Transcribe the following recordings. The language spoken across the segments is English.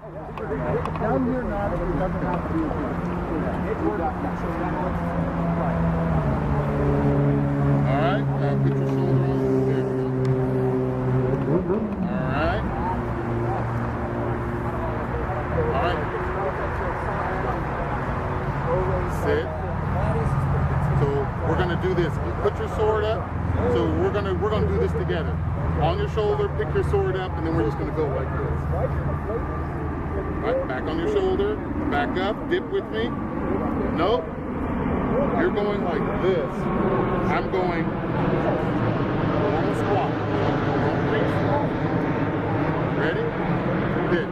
Down here, not, it doesn't have to be a Alright, put your shoulder on. There we go. Alright. Alright. Sit. So we're gonna do this. Put your sword up. So we're gonna do this together. On your shoulder, pick your sword up, and then we're just gonna go like this. Right, back on your shoulder, back up, dip with me. Nope. You're going like this. I'm going normal squat. Ready? Dip.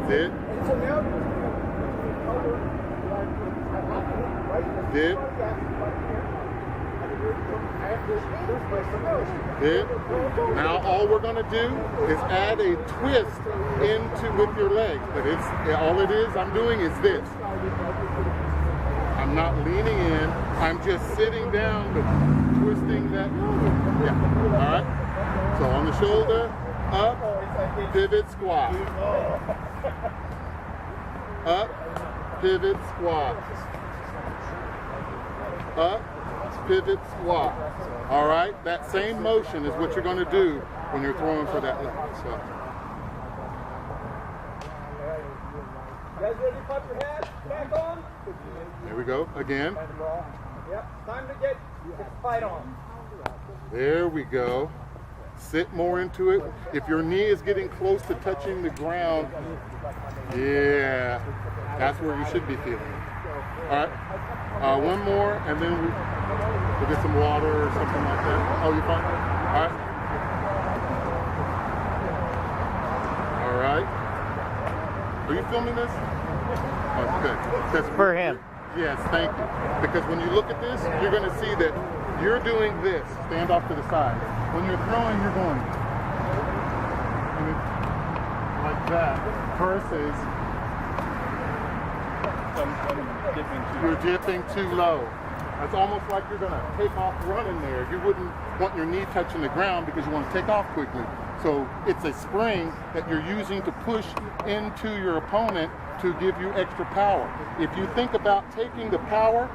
Dip. Dip. Dip. Now all we're going to do is add a twist with your legs. But all it is I'm doing is this. I'm not leaning in. I'm just sitting down but twisting that. Yeah. All right. So on the shoulder, up, pivot, squat. Up, pivot, squat. Up, pivot, squat. All right, that same motion is what you're going to do when you're throwing for that leg. So. You guys ready to pop your head back on? There we go, again. Yep, time to get the fight on. There we go. Sit more into it. If your knee is getting close to touching the ground, yeah, that's where you should be feeling. All right, one more, and then we'll get some water or something like that. Oh, you're fine? All right. All right. Are you filming this? Oh, good. That's For him. Yes, thank you. Because when you look at this, you're going to see that you're doing this. Stand off to the side. When you're throwing, you're going like that versus you're dipping too low. It's almost like you're going to take off running there. You wouldn't want your knee touching the ground because you want to take off quickly. So it's a spring that you're using to push into your opponent to give you extra power. If you think about taking the power,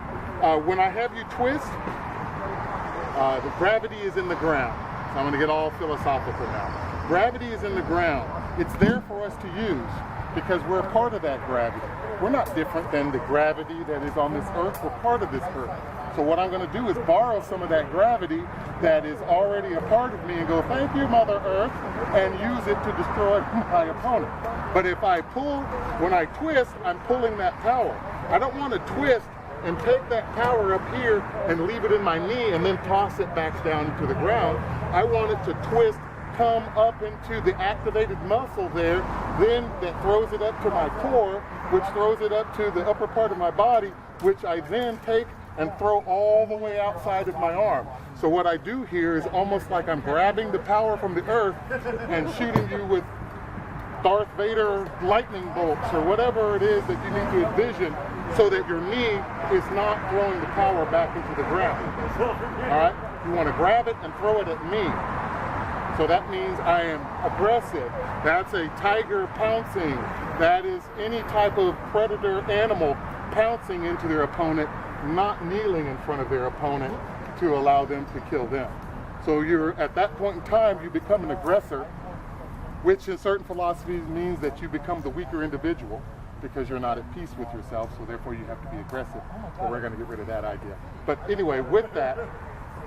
when I have you twist, the gravity is in the ground. So I'm going to get all philosophical now. Gravity is in the ground. It's there for us to use because we're a part of that gravity. We're not different than the gravity that is on this earth. We're part of this earth. So what I'm going to do is borrow some of that gravity that is already a part of me and go, thank you, Mother Earth, and use it to destroy my opponent. But if I pull, when I twist, I'm pulling that power. I don't want to twist and take that power up here and leave it in my knee and then toss it back down into the ground. I want it to twist, come up into the activated muscle there, then that throws it up to my core, which throws it up to the upper part of my body, which I then take and throw all the way outside of my arm. So what I do here is almost like I'm grabbing the power from the earth and shooting you with Darth Vader lightning bolts or whatever it is that you need to envision so that your knee is not throwing the power back into the ground. All right? You want to grab it and throw it at me. So that means I am aggressive. That's a tiger pouncing. That is any type of predator animal pouncing into their opponent, not kneeling in front of their opponent to allow them to kill them. So you're at that point in time, you become an aggressor, which in certain philosophies means that you become the weaker individual because you're not at peace with yourself, so therefore you have to be aggressive. So we're going to get rid of that idea. But anyway, with that,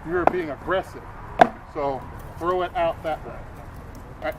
you're being aggressive. So throw it out that way. All right.